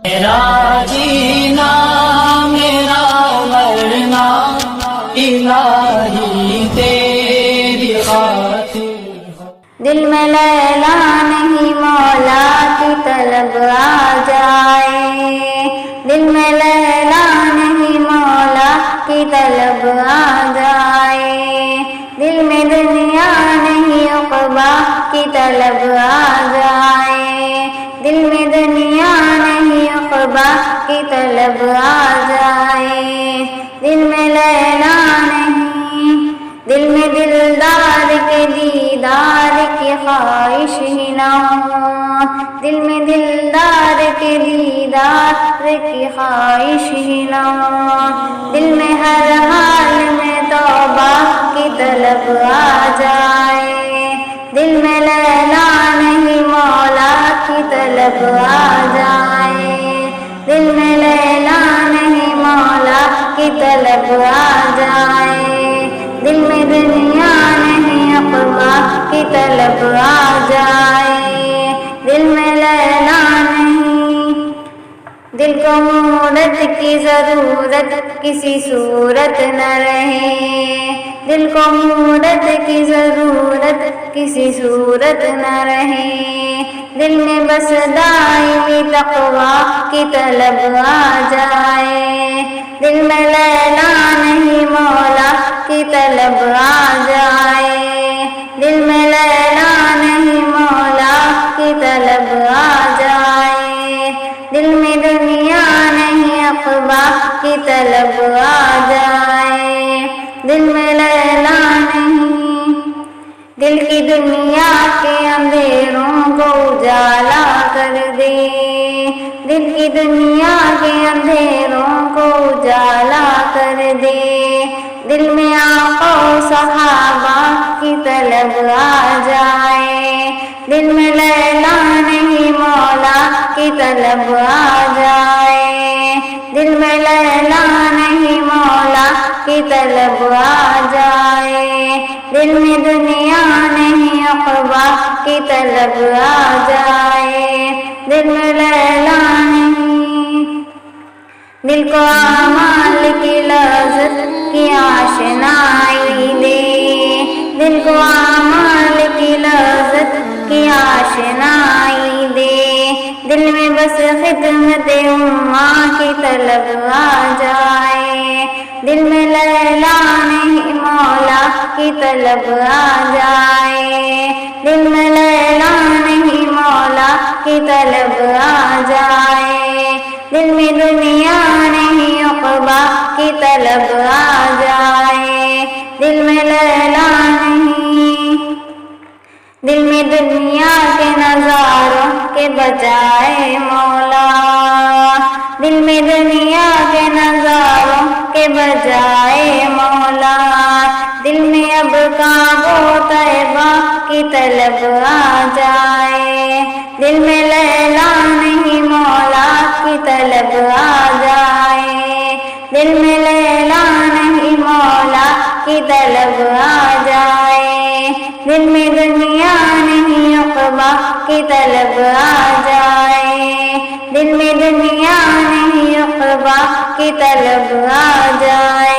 میرا جینا میرا مرنا الہی تیری خاطر، دل میں لیلا نہیں مولا کی طلب آ جائے، دل میں لیلا نہیں مولا کی طلب آ جائے، دل میں دنیا نہیں عقبہ کی طلب آ جائے، دل میں دنیا نہیں عقبہ کی طلب آ جائے، دل میں لیلا نہیں، دل میں دلدار کے دیدار کی خواہش ہی نہ ہو، دل میں دلدار کے دیدار کی خواہش ہی نہ ہو، دل میں ہر حال میں توبہ کی طلب آ جائے، دل میں لیلا نہیں مولا کی طلب آ جائے، دل میں لیلا نہیں مولا کی طلب آ جائے، دل میں دنیا نہیں عقبہ کی طلب آ جائے، دل میں لیلا نہیں، دل کو مورت کی ضرورت کسی صورت نہ رہے، دل کو مورت کی ضرورت کسی صورت نہ رہے، دل میں بس دائمی تقویٰ کی طلب آ جائے، دل میں لیلا نہیں مولا کی طلب آ جائے، دل میں لیلا نہیں مولا کی طلب آ جائے، دل میں دنیا نہیں عقبہ کی طلب آ جائے، دل میں لیلا نہیں، دل کی دنیا کے اندھیروں کو اجالا کر دے، دل کی دنیا کے اندھیروں کو اجالا کر دے، دل میں آقا و صحابہ کی طلب آ جائے، دل میں لیلا نہیں مولا کی طلب آ جائے، دل میں لیلا نہیں مولا کی طلب آ جائے، دل میں دنیا نہیں عقبہ کی طلب آ جائے، دل میں لیلا نہیں، دل کو اعمال کی لذت کی آشنائی دے، دل کو اعمال کی لذت کی آشنائی دے، دل میں بس خدمت امہ کی طلب آ جائے، دل میں لیلا نہیں مولا کی طلب آ جائے، دل میں لیلا نہیں مولا کی طلب آ جائے، دل میں دنیا نہیں عقبہ کی طلب آ جائے، دل میں لیلا نہیں، دل میں دنیا کے نظاروں کے بجائے مولا، دل میں دنیا کے نظاروں کے بجائے مولا، دل میں اب کعبہ و طیبہ کی طلب آ جائے، دل میں لیلا نہیں مولا کی طلب آ جائے، دل میں لیلا نہیں مولا کی طلب آ جائے، دل میں دنیا نہیں عقبہ کی طلب آ جائے، دل میں دنیا نہیں عقبہ کی طلب آ جائے۔